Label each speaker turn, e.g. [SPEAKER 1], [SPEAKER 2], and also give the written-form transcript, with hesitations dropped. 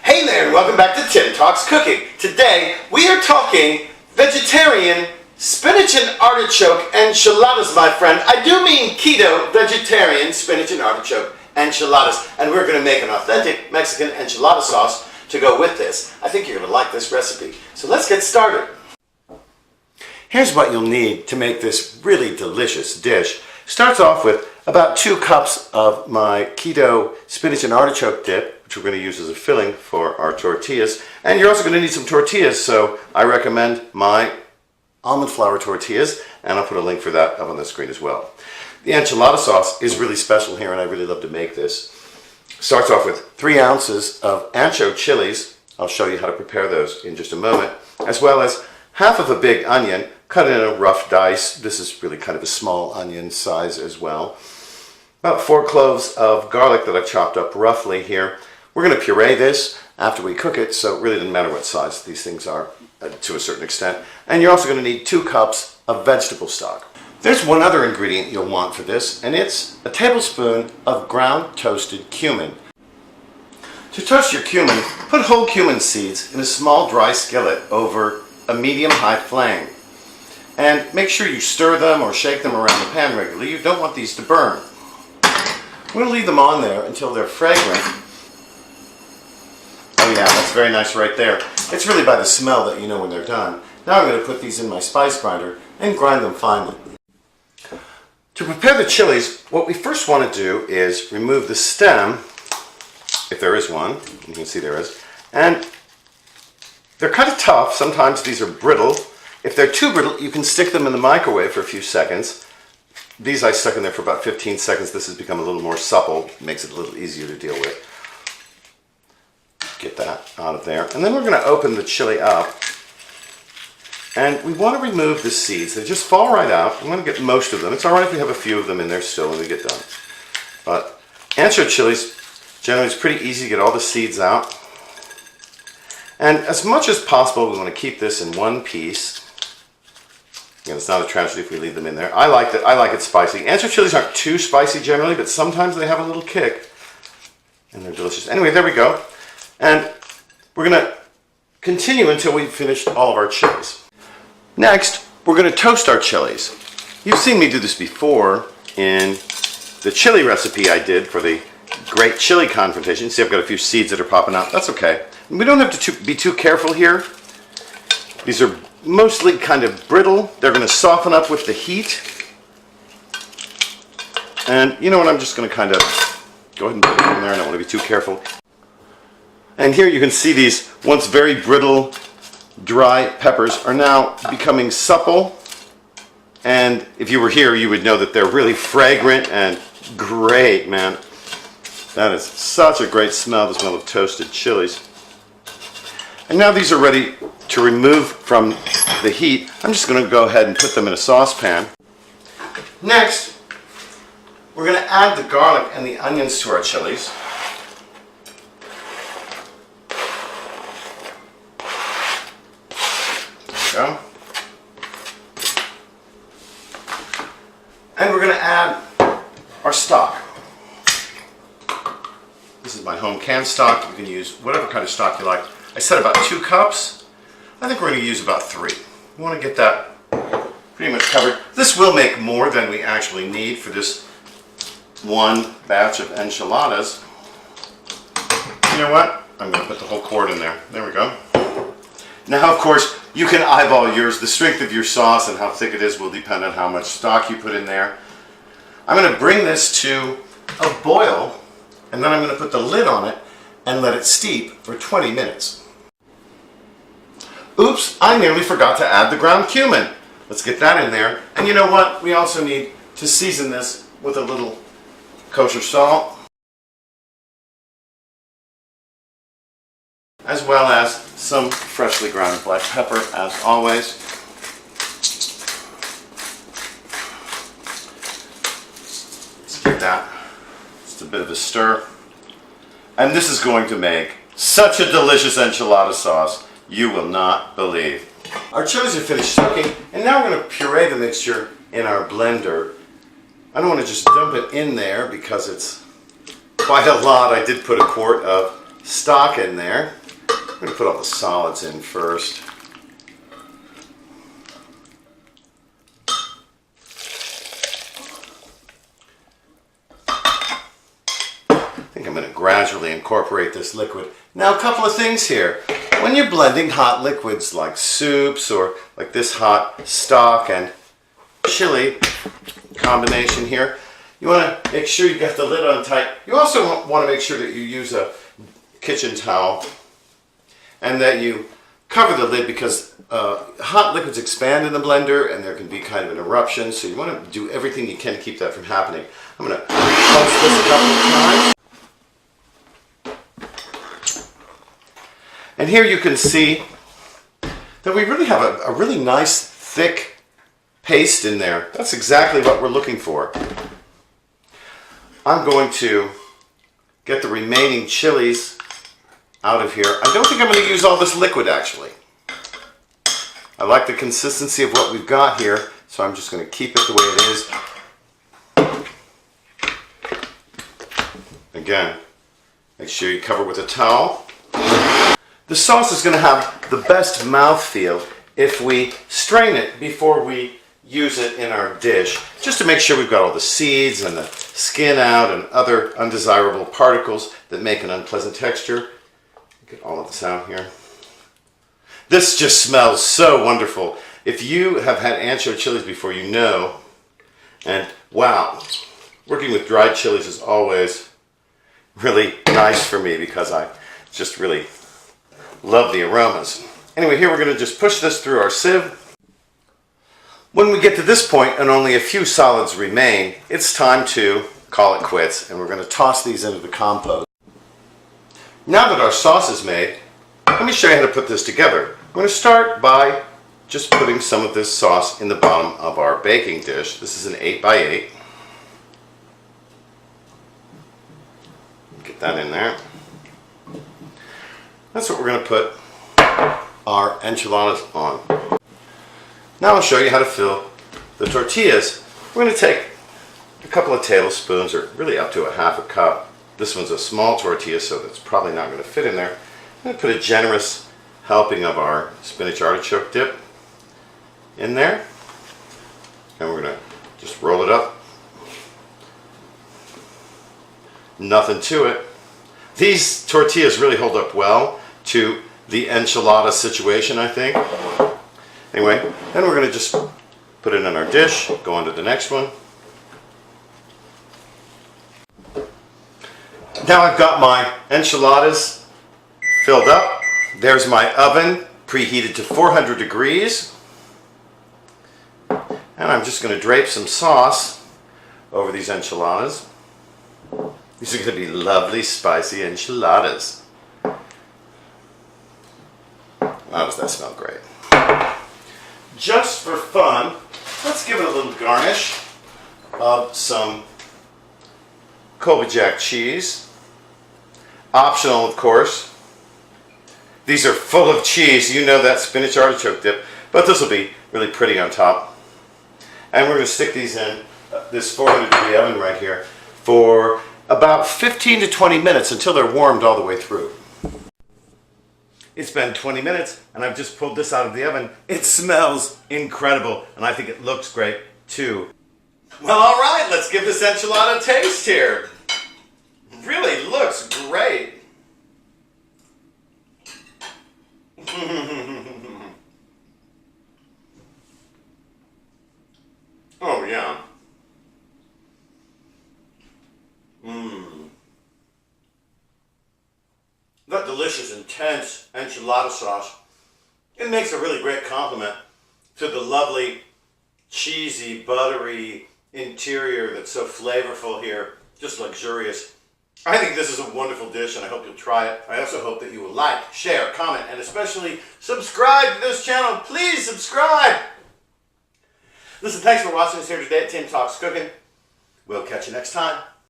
[SPEAKER 1] Hey there, and welcome back to Tim Talks Cooking. Today we are talking vegetarian spinach and artichoke enchiladas, my friend. I do mean keto vegetarian spinach and artichoke enchiladas, and we're going to make an authentic Mexican enchilada sauce to go with this. I think you're going to like this recipe. So let's get started. Here's what you'll need to make this really delicious dish. Starts off with about 2 cups of my keto spinach and artichoke dip, which we're going to use as a filling for our tortillas. And you're also going to need some tortillas, so I recommend my almond flour tortillas, and I'll put a link for that up on the screen as well. The enchilada sauce is really special here, and I really love to make this. Starts off with 3 ounces of ancho chilies. I'll show you how to prepare those in just a moment, as well as half of a big onion, cut in a rough dice. This is really kind of a small onion size as well. About 4 cloves of garlic that I've chopped up roughly here. We're going to puree this after we cook it, so it really doesn't matter what size these things are to a certain extent. And you're also going to need 2 cups of vegetable stock. There's one other ingredient you'll want for this, and it's a tablespoon of ground toasted cumin. To toast your cumin, put whole cumin seeds in a small dry skillet over a medium-high flame. And make sure you stir them or shake them around the pan regularly. You don't want these to burn. We're going to leave them on there until they're fragrant. Oh yeah, that's very nice right there. It's really by the smell that you know when they're done. Now I'm going to put these in my spice grinder and grind them finely. To prepare the chilies, what we first want to do is remove the stem, if there is one. You can see there is. And they're kind of tough. Sometimes these are brittle. If they're too brittle, you can stick them in the microwave for a few seconds. These I stuck in there for about 15 seconds. This has become a little more supple, makes it a little easier to deal with. Get that out of there. And then we're going to open the chili up. And we want to remove the seeds. They just fall right out. I'm going to get most of them. It's alright if we have a few of them in there still when we get done. But ancho chilies, generally it's pretty easy to get all the seeds out. And as much as possible, we want to keep this in one piece. Again, it's not a tragedy if we leave them in there. I like it spicy. Ancho chilies aren't too spicy generally, but sometimes they have a little kick. And they're delicious. Anyway, there we go. And we're going to continue until we've finished all of our chilies. Next, we're going to toast our chilies. You've seen me do this before in the chili recipe I did for the great chili confrontation. See, I've got a few seeds that are popping out. That's okay. We don't have to be too careful here. These are mostly kind of brittle. They're going to soften up with the heat. And you know what, I'm just going to kind of go ahead and put it in there. I don't want to be too careful. And here you can see these once very brittle, dry peppers are now becoming supple. And if you were here, you would know that they're really fragrant and great, man. That is such a great smell, the smell of toasted chilies. And now these are ready to remove from the heat. I'm just going to go ahead and put them in a saucepan. Next, we're going to add the garlic and the onions to our chilies. There we go. And we're going to add our stock. This is my home canned stock. You can use whatever kind of stock you like. I said about 2 cups. I think we're going to use about 3. We want to get that pretty much covered. This will make more than we actually need for this one batch of enchiladas. You know what? I'm going to put the whole quart in there. There we go. Now, of course, you can eyeball yours. The strength of your sauce and how thick it is will depend on how much stock you put in there. I'm going to bring this to a boil, and then I'm going to put the lid on it and let it steep for 20 minutes. Oops, I nearly forgot to add the ground cumin. Let's get that in there. And you know what? We also need to season this with a little kosher salt, as well as some freshly ground black pepper, as always. Let's give that just a bit of a stir. And this is going to make such a delicious enchilada sauce you will not believe. Our chilies are finished soaking, and now we're going to puree the mixture in our blender. I don't want to just dump it in there because it's quite a lot. I did put a quart of stock in there. I'm going to put all the solids in first. I think I'm going to gradually incorporate this liquid. Now, a couple of things here. When you're blending hot liquids like soups or like this hot stock and chili combination here, you want to make sure you got the lid on tight. You also want to make sure that you use a kitchen towel and that you cover the lid, because hot liquids expand in the blender and there can be kind of an eruption, so you want to do everything you can to keep that from happening. I'm going to pulse this a couple of times. And here you can see that we really have a really nice thick paste in there. That's exactly what we're looking for. I'm going to get the remaining chilies out of here. I don't think I'm going to use all this liquid actually. I like the consistency of what we've got here, so I'm just going to keep it the way it is. Again, make sure you cover with a towel. The sauce is going to have the best mouthfeel if we strain it before we use it in our dish, just to make sure we've got all the seeds and the skin out and other undesirable particles that make an unpleasant texture. Get all of this out here. This just smells so wonderful. If you have had ancho chilies before, you know. And wow, working with dried chilies is always really nice for me because I just really love the aromas. Anyway, here we're going to just push this through our sieve. When we get to this point and only a few solids remain, it's time to call it quits, and we're going to toss these into the compost. Now that our sauce is made, let me show you how to put this together. I'm going to start by just putting some of this sauce in the bottom of our baking dish. This is an 8x8. Get that in there. That's what we're going to put our enchiladas on. Now I'll show you how to fill the tortillas. We're going to take a couple of tablespoons, or really up to a half a cup. This one's a small tortilla, so that's probably not going to fit in there. I'm going to put a generous helping of our spinach artichoke dip in there. And we're going to just roll it up. Nothing to it. These tortillas really hold up well to the enchilada situation, I think. Anyway, then we're going to just put it in our dish, go on to the next one. Now I've got my enchiladas filled up. There's my oven preheated to 400 degrees. And I'm just going to drape some sauce over these enchiladas. These are going to be lovely, spicy enchiladas. Wow, does that smell great. Just for fun, let's give it a little garnish of some Colby Jack cheese. Optional, of course. These are full of cheese. You know that spinach artichoke dip, but this will be really pretty on top. And we're going to stick these in this 400 degree oven right here for about 15 to 20 minutes until they're warmed all the way through. It's been 20 minutes and I've just pulled this out of the oven. It smells incredible and I think it looks great too. Well, all right, let's give this enchilada a taste here. Really looks great. Oh yeah. That delicious, intense enchilada sauce, it makes a really great complement to the lovely, cheesy, buttery interior that's so flavorful here, just luxurious. I think this is a wonderful dish and I hope you'll try it. I also hope that you will like, share, comment, and especially subscribe to this channel. Please subscribe! Listen, thanks for watching us here today at Tim Talks Cooking. We'll catch you next time.